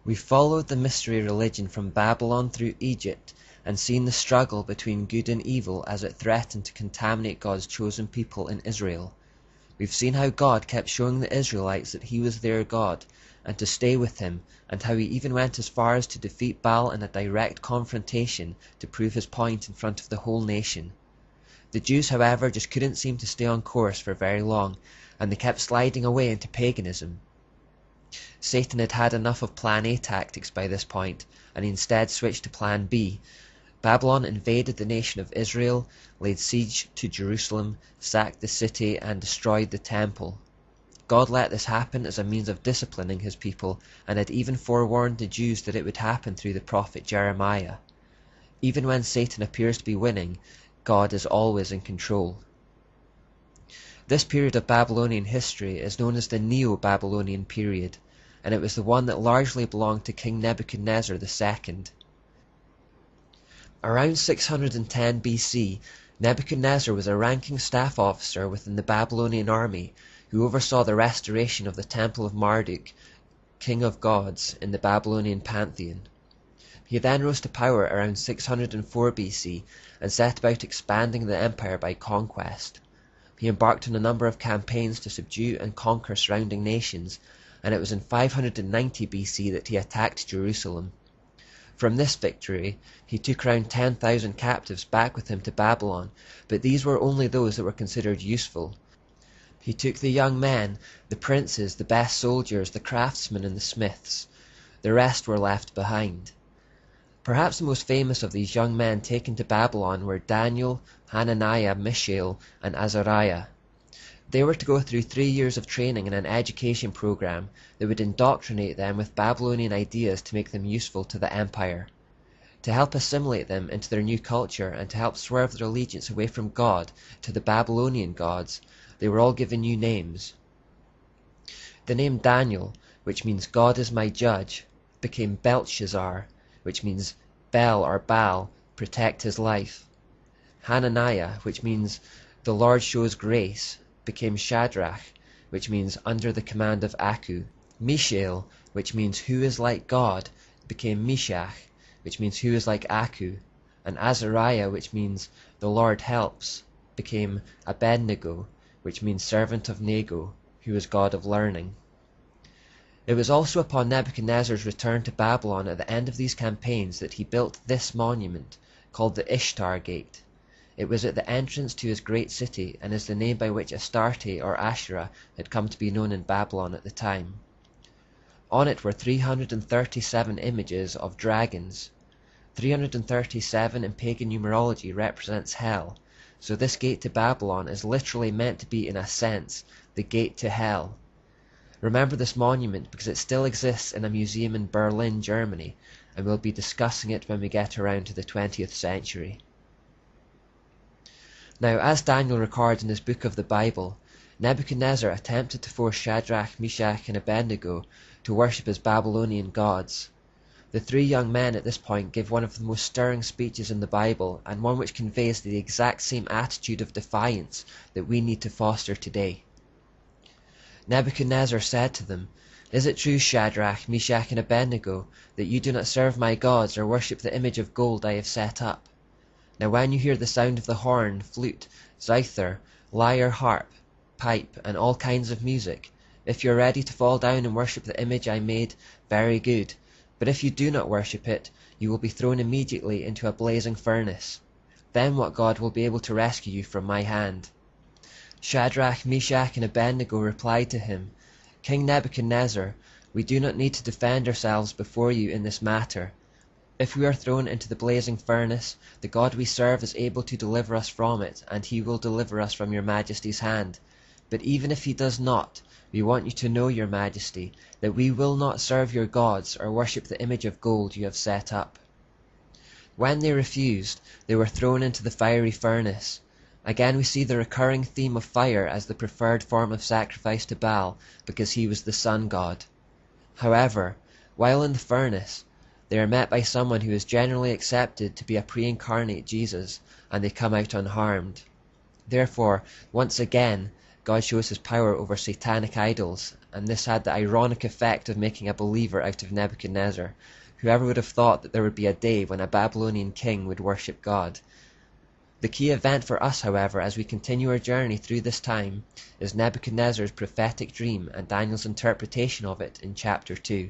We followed the mystery religion from Babylon through Egypt and seen the struggle between good and evil as it threatened to contaminate God's chosen people in Israel. We've seen how God kept showing the Israelites that he was their God and to stay with him, and how he even went as far as to defeat Baal in a direct confrontation to prove his point in front of the whole nation. The Jews, however, just couldn't seem to stay on course for very long, and they kept sliding away into paganism. Satan had had enough of Plan A tactics by this point, and he instead switched to Plan B. Babylon invaded the nation of Israel, laid siege to Jerusalem, sacked the city, and destroyed the temple. God let this happen as a means of disciplining his people, and had even forewarned the Jews that it would happen through the prophet Jeremiah. Even when Satan appears to be winning, God is always in control. This period of Babylonian history is known as the Neo-Babylonian period, and it was the one that largely belonged to King Nebuchadnezzar II. Around 610 BC, Nebuchadnezzar was a ranking staff officer within the Babylonian army who oversaw the restoration of the Temple of Marduk, king of gods, in the Babylonian pantheon. He then rose to power around 604 BC and set about expanding the empire by conquest. He embarked on a number of campaigns to subdue and conquer surrounding nations, and it was in 590 BC that he attacked Jerusalem. From this victory, he took around 10,000 captives back with him to Babylon, but these were only those that were considered useful. He took the young men, the princes, the best soldiers, the craftsmen, and the smiths. The rest were left behind. Perhaps the most famous of these young men taken to Babylon were Daniel, Hananiah, Mishael, and Azariah. They were to go through 3 years of training in an education program that would indoctrinate them with Babylonian ideas to make them useful to the empire. To help assimilate them into their new culture and to help swerve their allegiance away from God to the Babylonian gods, they were all given new names. The name Daniel, which means God is my judge, became Belshazzar, which means Bel or Baal, protect his life. Hananiah, which means the Lord shows grace, became Shadrach, which means under the command of Aku. Mishael, which means who is like God, became Meshach, which means who is like Aku. And Azariah, which means the Lord helps, became Abednego, which means servant of Nego, who is God of learning. It was also upon Nebuchadnezzar's return to Babylon at the end of these campaigns that he built this monument, called the Ishtar Gate. It was at the entrance to his great city, and is the name by which Astarte or Asherah had come to be known in Babylon at the time. On it were 337 images of dragons. 337 in pagan numerology represents hell, so this gate to Babylon is literally meant to be, in a sense, the gate to hell. Remember this monument because it still exists in a museum in Berlin, Germany, and we'll be discussing it when we get around to the 20th century. Now, as Daniel records in his book of the Bible, Nebuchadnezzar attempted to force Shadrach, Meshach, and Abednego to worship his Babylonian gods. The 3 young men at this point give one of the most stirring speeches in the Bible, and one which conveys the exact same attitude of defiance that we need to foster today. Nebuchadnezzar said to them, "Is it true, Shadrach, Meshach, and Abednego, that you do not serve my gods or worship the image of gold I have set up? Now when you hear the sound of the horn, flute, zither, lyre, harp, pipe, and all kinds of music, if you are ready to fall down and worship the image I made, very good. But if you do not worship it, you will be thrown immediately into a blazing furnace. Then what God will be able to rescue you from my hand?" Shadrach, Meshach, and Abednego replied to him, "King Nebuchadnezzar, we do not need to defend ourselves before you in this matter. If we are thrown into the blazing furnace, the God we serve is able to deliver us from it, and he will deliver us from your majesty's hand. But even if he does not, we want you to know, your majesty, that we will not serve your gods or worship the image of gold you have set up." When they refused, they were thrown into the fiery furnace. Again we see the recurring theme of fire as the preferred form of sacrifice to Baal, because he was the sun god. However, while in the furnace, they are met by someone who is generally accepted to be a pre-incarnate Jesus, and they come out unharmed. Therefore, once again, God shows his power over satanic idols, and this had the ironic effect of making a believer out of Nebuchadnezzar. Whoever would have thought that there would be a day when a Babylonian king would worship God? The key event for us, however, as we continue our journey through this time, is Nebuchadnezzar's prophetic dream and Daniel's interpretation of it in chapter 2.